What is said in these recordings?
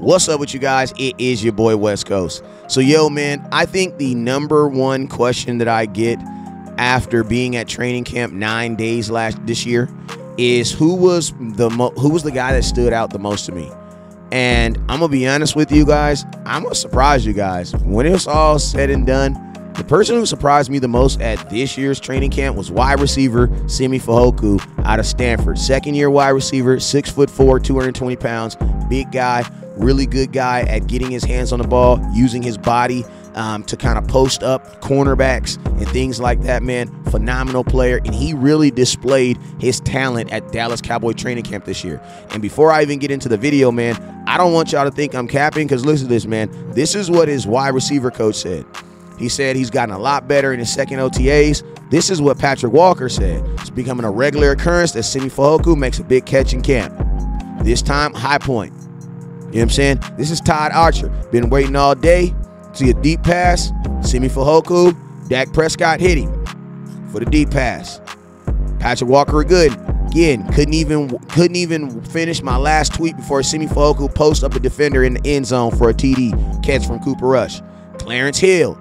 What's up with you guys? It is your boy West Coast. So yo man, I think the #1 question that I get after being at training camp 9 days this year is who was the guy that stood out the most to me. And I'm gonna be honest with you guys, I'm gonna surprise you guys. When it's all said and done, the person who surprised me the most at this year's training camp was wide receiver Simi Fehoko out of Stanford. Second-year wide receiver, 6'4", 220 pounds, big guy, really good guy at getting his hands on the ball, using his body to kind of post up cornerbacks and things like that, man. Phenomenal player, and he really displayed his talent at Dallas Cowboy training camp this year. And before I even get into the video, man, I don't want y'all to think I'm capping, because listen to this, man. This is what his wide receiver coach said. He said he's gotten a lot better in his second OTAs. This is what Patrick Walker said. It's becoming a regular occurrence that Simi Fehoko makes a big catch in camp. This time, high point. You know what I'm saying? This is Todd Archer. Been waiting all day. See a deep pass. Simi Fehoko. Dak Prescott hit him for the deep pass. Patrick Walker good. Again, couldn't even finish my last tweet before Simi Fehoko post up a defender in the end zone for a TD catch from Cooper Rush. Clarence Hill,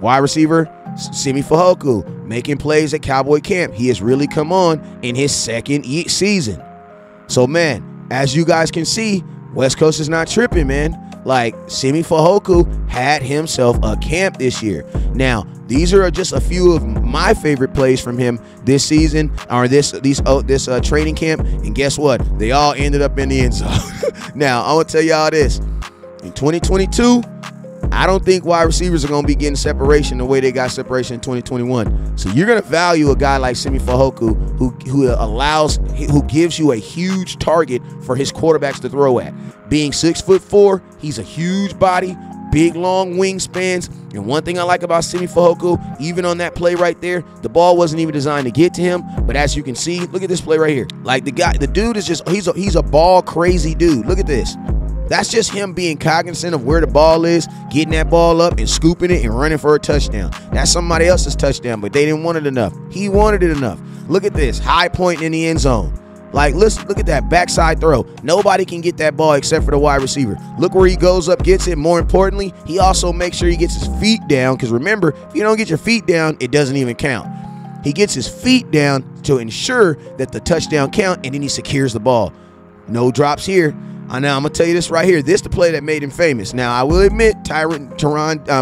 wide receiver Simi Fehoko, making plays at Cowboy camp. He has really come on in his second season. So man, as you guys can see, West Coast is not tripping, man. Like, Simi Fehoko had himself a camp this year. Now, these are just a few of my favorite plays from him this season, or this training camp. And guess what? They all ended up in the end zone. Now, I want to tell y'all this. In 2022, I don't think wide receivers are going to be getting separation the way they got separation in 2021. So you're going to value a guy like Simi Fehoko who gives you a huge target for his quarterbacks to throw at. Being 6'4", he's a huge body, big long wingspans. And one thing I like about Simi Fehoko, even on that play right there, the ball wasn't even designed to get to him. But as you can see, look at this play right here. Like the dude is just, he's a ball crazy dude. Look at this. That's just him being cognizant of where the ball is, getting that ball up and scooping it and running for a touchdown. That's somebody else's touchdown, but they didn't want it enough. He wanted it enough. Look at this, high point in the end zone. Like, listen, look at that backside throw. Nobody can get that ball except for the wide receiver. Look where he goes up, gets it. More importantly, he also makes sure he gets his feet down, because remember, if you don't get your feet down, it doesn't even count. He gets his feet down to ensure that the touchdown count, and then he secures the ball. No drops here. Now, I'm going to tell you this right here. This is the play that made him famous. Now, I will admit, Trevon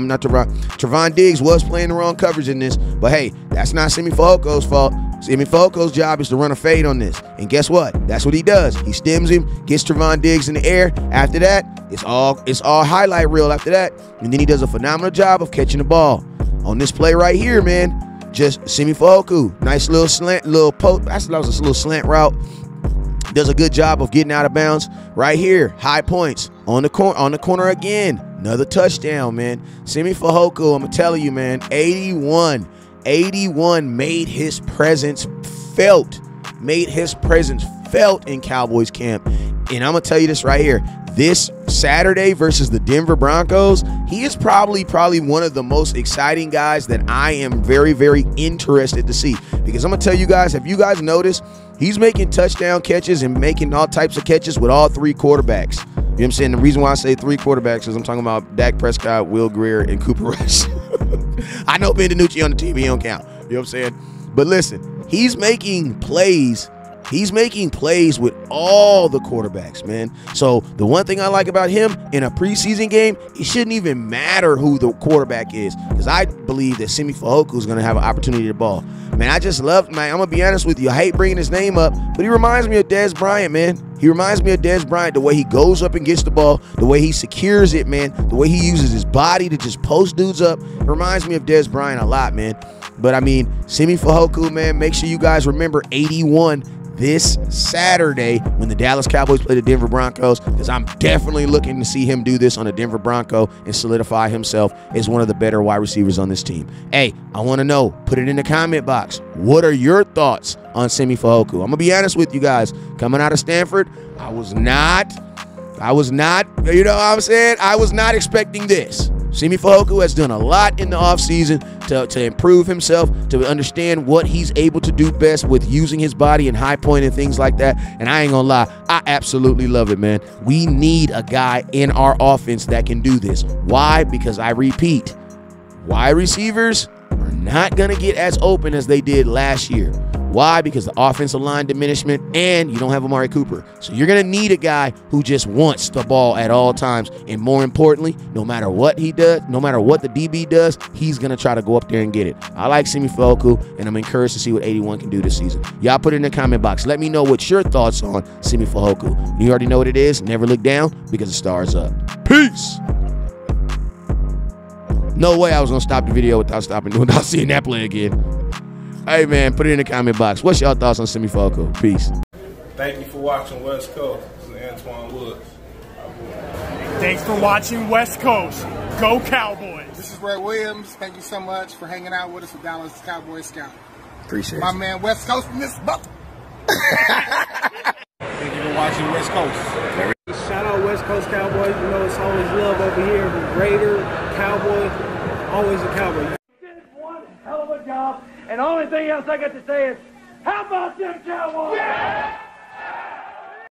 Diggs was playing the wrong coverage in this. But, hey, that's not Simi Fehoko's fault. Simi Fehoko's job is to run a fade on this. And guess what? That's what he does. He stems him, gets Trevon Diggs in the air. After that, it's all highlight reel after that. And then he does a phenomenal job of catching the ball. On this play right here, man, just Simi Fehoko. Nice little slant, little post. That was a little slant route. Does a good job of getting out of bounds. Right here, high points on the corner again. Another touchdown, man. Simi Fehoko, I'm telling you, man, 81 made his presence felt. Made his presence felt in Cowboys camp. And I'm gonna tell you this right here. This Saturday versus the Denver Broncos, he is probably one of the most exciting guys that I am very, very interested to see. Because I'm going to tell you guys, have you guys noticed, he's making touchdown catches and making all types of catches with all three quarterbacks. You know what I'm saying? The reason why I say three quarterbacks is I'm talking about Dak Prescott, Will Greer, and Cooper Rush. I know Ben DiNucci on the team, he don't count. You know what I'm saying? But listen, he's making plays. He's making plays with all the quarterbacks, man. So the one thing I like about him in a preseason game, it shouldn't even matter who the quarterback is, because I believe that Simi Fehoko is going to have an opportunity to ball. Man, I just love, man, I'm going to be honest with you. I hate bringing his name up, but he reminds me of Dez Bryant, man. He reminds me of Dez Bryant, the way he goes up and gets the ball, the way he secures it, man, the way he uses his body to just post dudes up. It reminds me of Dez Bryant a lot, man. But, I mean, Simi Fehoko, man, make sure you guys remember 81 this Saturday when the Dallas Cowboys play the Denver Broncos, because I'm definitely looking to see him do this on a Denver Bronco and solidify himself as one of the better wide receivers on this team. Hey, I want to know, put it in the comment box. What are your thoughts on Simi Fehoko? I'm going to be honest with you guys. Coming out of Stanford, I was not, you know what I'm saying? I was not expecting this. Simi Fehoko has done a lot in the offseason to improve himself, to understand what he's able to do best with using his body and high point and things like that. And I ain't gonna lie, I absolutely love it, man. We need a guy in our offense that can do this. Why? Because I repeat, wide receivers are not gonna get as open as they did last year. Why? Because the offensive line diminishment, and you don't have Amari Cooper. So you're going to need a guy who just wants the ball at all times. And more importantly, no matter what he does, no matter what the DB does, he's going to try to go up there and get it. I like Simi Fehoko, and I'm encouraged to see what 81 can do this season. Y'all put it in the comment box. Let me know what your thoughts on Simi Fehoko. You already know what it is. Never look down because the star is up. Peace. No way I was going to stop the video without seeing that play again. Hey, man, put it in the comment box. What's y'all thoughts on Simi Fehoko? Peace. Thank you for watching West Coast. This is Antoine Woods. Thanks for watching West Coast. Go Cowboys. This is Ray Williams. Thank you so much for hanging out with us with Dallas Cowboys Scout. Appreciate it. My man West Coast from this buck. Thank you for watching West Coast. Shout out West Coast Cowboys. You know it's always love over here. Raider, Cowboy, always a Cowboy. Did one hell of a job. And the only thing else I got to say is, how about them Cowboys? Yeah!